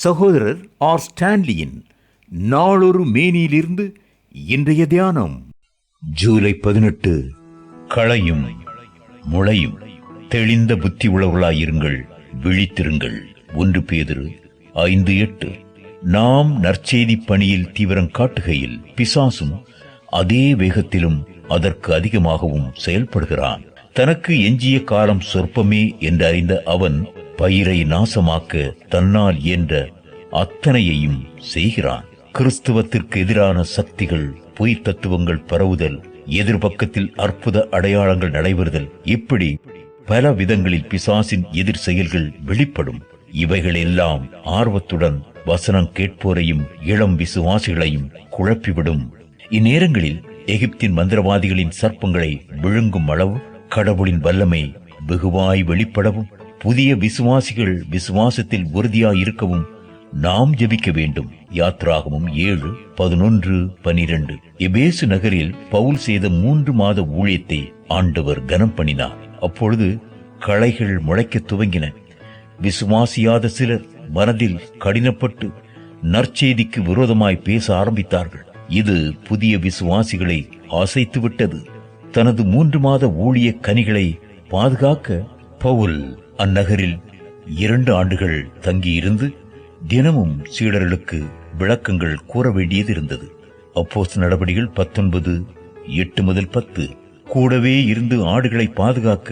சகோதரர் ஆர் ஸ்டான்லியின் நாளொரு மேனியிலிருந்து இன்றைய தியானம். ஜூலை 18. களையும் முளையும். தெளிந்த புத்தி உளவர்களாயிருங்கள், விழித்திருங்கள். 1 பேதுரு 5:8. நாம் நற்செய்தி பணியில் தீவிரம் காட்டுகையில் பிசாசும் அதே வேகத்திலும் அதற்கு அதிகமாகவும் செயல்படுகிறான். தனக்கு எஞ்சிய காலம் சொற்பமே என்று அறிந்த அவன் பயிரை நாசமாக்க தன்னால் இயன்ற அத்தனையையும் செய்கிறான். கிறிஸ்துவத்திற்கு எதிரான சக்திகள், பொய் தத்துவங்கள் பரவுதல், எதிர்பக்கத்தில் அற்புத அடையாளங்கள் நடைபெறுதல், இப்படி பல விதங்களில் பிசாசின் எதிர் செயல்கள் வெளிப்படும். இவைகள் எல்லாம் ஆர்வத்துடன் வசனம் கேட்போரையும் இளம் விசுவாசிகளையும் குழப்பிவிடும். இந்நேரங்களில் எகிப்தின் மந்திரவாதிகளின் சர்ப்பங்களை விழுங்கும் அளவு கடவுளின் வல்லமை வெகுவாய் வெளிப்படவும், புதிய விசுவாசிகள் விசுவாசத்தில் உறுதியாயிருக்கவும் நாம் ஜெபிக்க வேண்டும். யாத்ராகமம் 7:11-12. எபேசு நகரில் பவுல் செய்த 3 மாத ஊழியத்தை ஆண்டவர் கனம் பண்ணினார். அப்பொழுது களைகள் முளைக்க துவங்கின. விசுவாசியாத சிலர் மனதில் கடினப்பட்டு நற்செய்திக்கு விரோதமாய் பேச ஆரம்பித்தார்கள். இது புதிய விசுவாசிகளை அசைத்துவிட்டது. தனது 3 மாத ஊழிய கனிகளை பாதுகாக்க பவுல் அந்நகரில் 2 ஆண்டுகள் தங்கியிருந்து தினமும் சீடர்களுக்கு விளக்கங்கள் கூற வேண்டியது இருந்தது. அப்போஸ்தலர் நடபடிகள் 19:8-10. கூடவே இருந்து ஆடுகளை பாதுகாக்க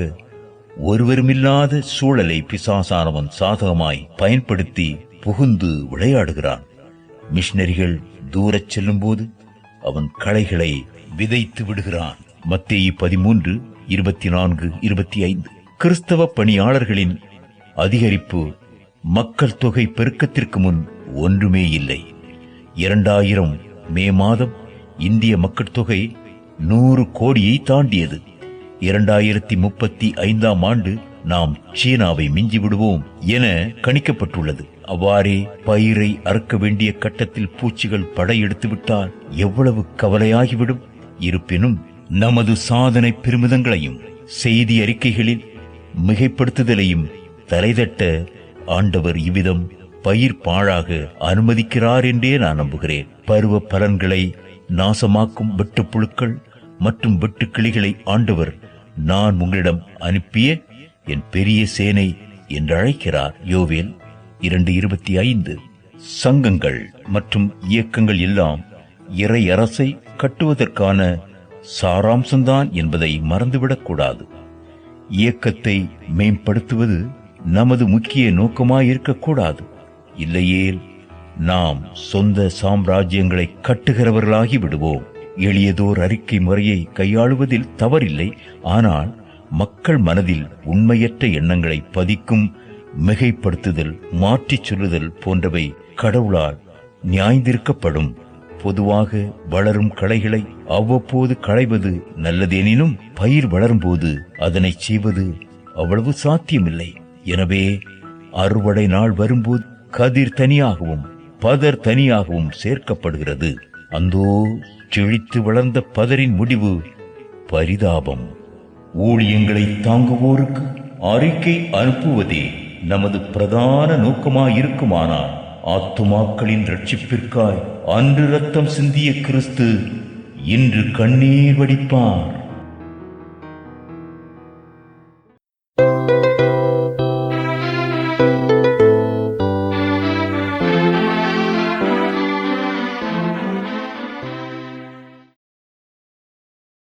ஒருவருமில்லாத சூழலை பிசாசானவன் சாதகமாய் பயன்படுத்தி புகுந்து விளையாடுகிறான். மிஷனரிகள் தூரச் செல்லும் போது அவன் களைகளை விதைத்து விடுகிறான். மத்தேயு 13:24-25. கிறிஸ்தவ பணியாளர்களின் அதிகரிப்பு மக்கள் தொகை பெருக்கத்திற்கு முன் ஒன்றுமே இல்லை. 2000 மே மாதம் இந்திய மக்கள் தொகை 100 கோடியை தாண்டியது. 2035ஆம் ஆண்டு நாம் சீனாவை மிஞ்சி விடுவோம் என கணிக்கப்பட்டுள்ளது. அவ்வாறே பயிரை அறுக்க வேண்டிய கட்டத்தில் பூச்சிகள் படையெடுத்து விட்டால் எவ்வளவு கவலையாகிவிடும். இருப்பினும் நமது சாதனை பெருமிதங்களையும் செய்தி அறிக்கைகளில் மிகைப்படுத்துதலையும் தலைதட்ட ஆண்டவர் இவ்விதம் பயிர் பாழாக அனுமதிக்கிறார் என்றே நான் நம்புகிறேன். பருவ பலன்களை நாசமாக்கும் வெட்டுப்புழுக்கள் மற்றும் வெட்டுக்கிளிகளை ஆண்டவர் நான் உங்களிடம் அனுப்பிய என் பெரிய சேனை என்று அழைக்கிறார். யோவேல் 2:25. சங்கங்கள் மற்றும் இயக்கங்கள் எல்லாம் இறை அரசை கட்டுவதற்கான சாராம்சம்தான் என்பதை மறந்துவிடக்கூடாது. இயக்கத்தை மேம்படுத்துவது நமது முக்கிய நோக்கமாயிருக்கக்கூடாது. இல்லையேல் நாம் சொந்த சாம்ராஜ்யங்களை கட்டுகிறவர்களாகி விடுவோம். எளியதோர் அறிக்கை முறையை கையாளுவதில் தவறில்லை. ஆனால் மக்கள் மனதில் உண்மையற்ற எண்ணங்களை பதிக்கும் மிகைப்படுத்துதல், மாற்றிச் சொல்லுதல் போன்றவை கடவுளால் நியாய்ந்திருக்கப்படும். பொதுவாக வளரும் களைகளை அவ்வப்போது களைவது நல்லதெனினும் பயிர் வளரும் போது அதனை செய்வது அவ்வளவு சாத்தியமில்லை. எனவே அறுவடை நாள் வரும்போது கதிர் தனியாகவும் பதர் தனியாகவும் சேர்க்கப்படுகிறது. அந்தோ செழித்து வளர்ந்த பதரின் முடிவு பரிதாபம். ஊழியங்களை தாங்குவோருக்கு அறிக்கை அனுப்புவதே நமது பிரதான நோக்கமாயிருக்குமானால் ஆத்துமாக்களின் ரட்சிப்பிற்காய் அன்று ரத்தம் சிந்திய கிறிஸ்து இன்று கண்ணீர் வடிப்பார்.